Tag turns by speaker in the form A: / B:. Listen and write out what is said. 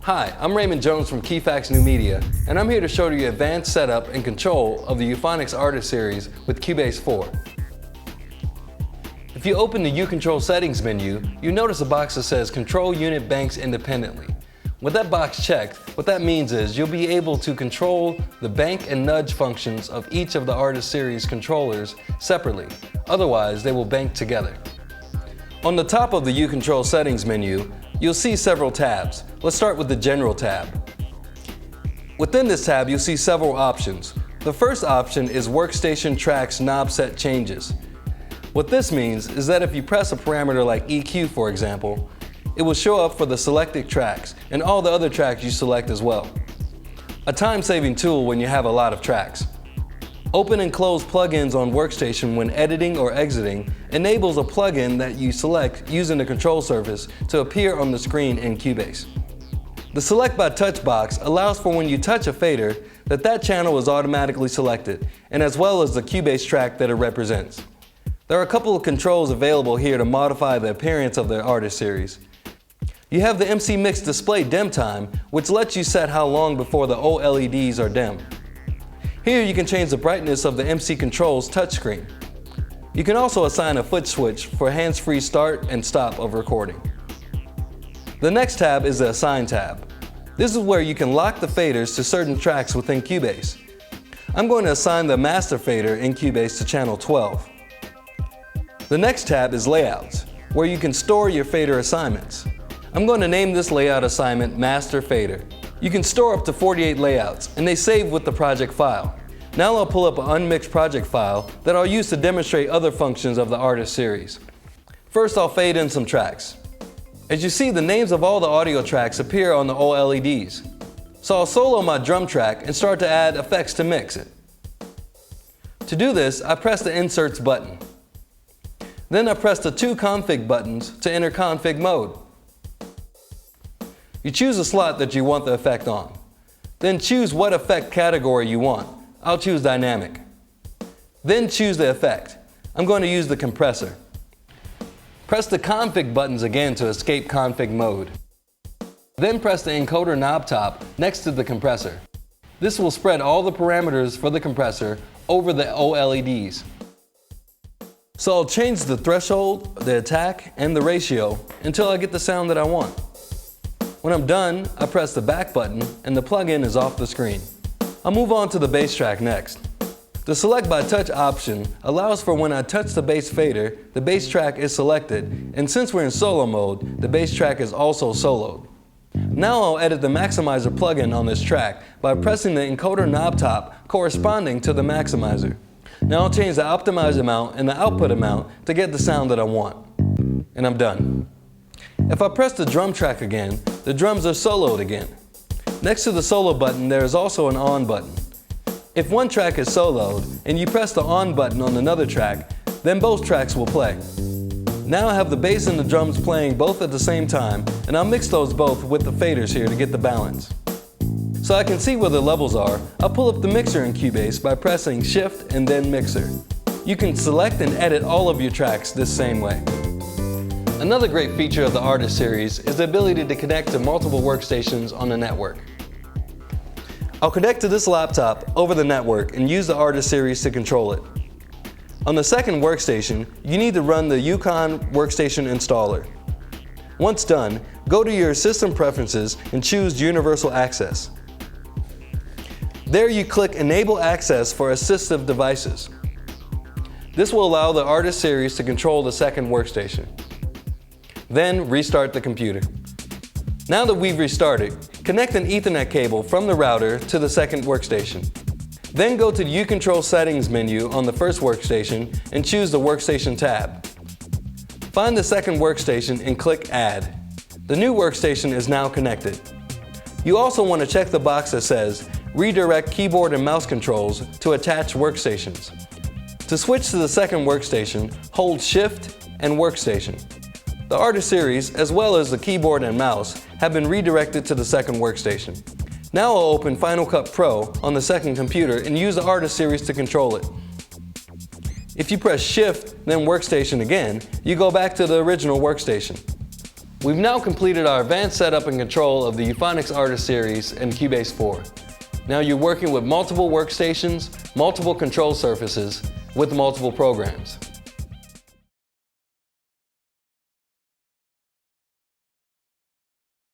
A: Hi, I'm Raymond Jones from Keyfax New Media, and I'm here to show you advanced setup and control of the Euphonics Artist Series with Cubase 4. If you open the U-Control Settings menu, you notice a box that says Control Unit Banks Independently. With that box checked, what that means is you'll be able to control the bank and nudge functions of each of the Artist Series controllers separately. Otherwise, they will bank together. On the top of the U-Control Settings menu, you'll see several tabs. Let's start with the General tab. Within this tab, you'll see several options. The first option is Workstation Tracks Knob Set Changes. What this means is that if you press a parameter like EQ, for example, it will show up for the selected tracks and all the other tracks you select as well. A time-saving tool when you have a lot of tracks. Open and close plugins on Workstation when editing or exiting enables a plugin that you select using the control surface to appear on the screen in Cubase. The Select by Touch box allows for when you touch a fader that channel is automatically selected, and as well as the Cubase track that it represents. There are a couple of controls available here to modify the appearance of the Artist Series. You have the MC Mix Display Dim Time, which lets you set how long before the OLEDs are dim. Here you can change the brightness of the MC Controls touchscreen. You can also assign a foot switch for hands-free start and stop of recording. The next tab is the Assign tab. This is where you can lock the faders to certain tracks within Cubase. I'm going to assign the Master fader in Cubase to channel 12. The next tab is Layouts, where you can store your fader assignments. I'm going to name this layout assignment Master Fader. You can store up to 48 layouts, and they save with the project file. Now I'll pull up an unmixed project file that I'll use to demonstrate other functions of the Artist Series. First, I'll fade in some tracks. As you see, the names of all the audio tracks appear on the OLEDs. So I'll solo my drum track and start to add effects to mix it. To do this, I press the Inserts button. Then I press the two config buttons to enter config mode. You choose a slot that you want the effect on. Then choose what effect category you want. I'll choose Dynamic. Then choose the effect. I'm going to use the compressor. Press the config buttons again to escape config mode. Then press the encoder knob top next to the compressor. This will spread all the parameters for the compressor over the OLEDs. So I'll change the threshold, the attack, and the ratio until I get the sound that I want. When I'm done, I press the back button and the plugin is off the screen. I'll move on to the bass track next. The Select by Touch option allows for when I touch the bass fader, the bass track is selected, and since we're in solo mode, the bass track is also soloed. Now I'll edit the maximizer plugin on this track by pressing the encoder knob top corresponding to the maximizer. Now I'll change the optimize amount and the output amount to get the sound that I want. And I'm done. If I press the drum track again, the drums are soloed again. Next to the solo button, there is also an on button. If one track is soloed and you press the on button on another track, then both tracks will play. Now I have the bass and the drums playing both at the same time, and I'll mix those both with the faders here to get the balance. So I can see where the levels are, I'll pull up the mixer in Cubase by pressing Shift and then Mixer. You can select and edit all of your tracks this same way. Another great feature of the Artist Series is the ability to connect to multiple workstations on the network. I'll connect to this laptop over the network and use the Artist Series to control it. On the second workstation, you need to run the Yukon Workstation Installer. Once done, go to your System Preferences and choose Universal Access. There you click Enable Access for Assistive Devices. This will allow the Artist Series to control the second workstation. Then restart the computer. Now that we've restarted, connect an Ethernet cable from the router to the second workstation. Then go to the U-Control Settings menu on the first workstation and choose the Workstation tab. Find the second workstation and click Add. The new workstation is now connected. You also want to check the box that says Redirect keyboard and mouse controls to attached workstations. To switch to the second workstation, hold Shift and Workstation. The Artist Series, as well as the keyboard and mouse, have been redirected to the second workstation. Now I'll open Final Cut Pro on the second computer and use the Artist Series to control it. If you press Shift, then Workstation again, you go back to the original workstation. We've now completed our advanced setup and control of the Euphonics Artist Series in Cubase 4. Now you're working with multiple workstations, multiple control surfaces, with multiple programs.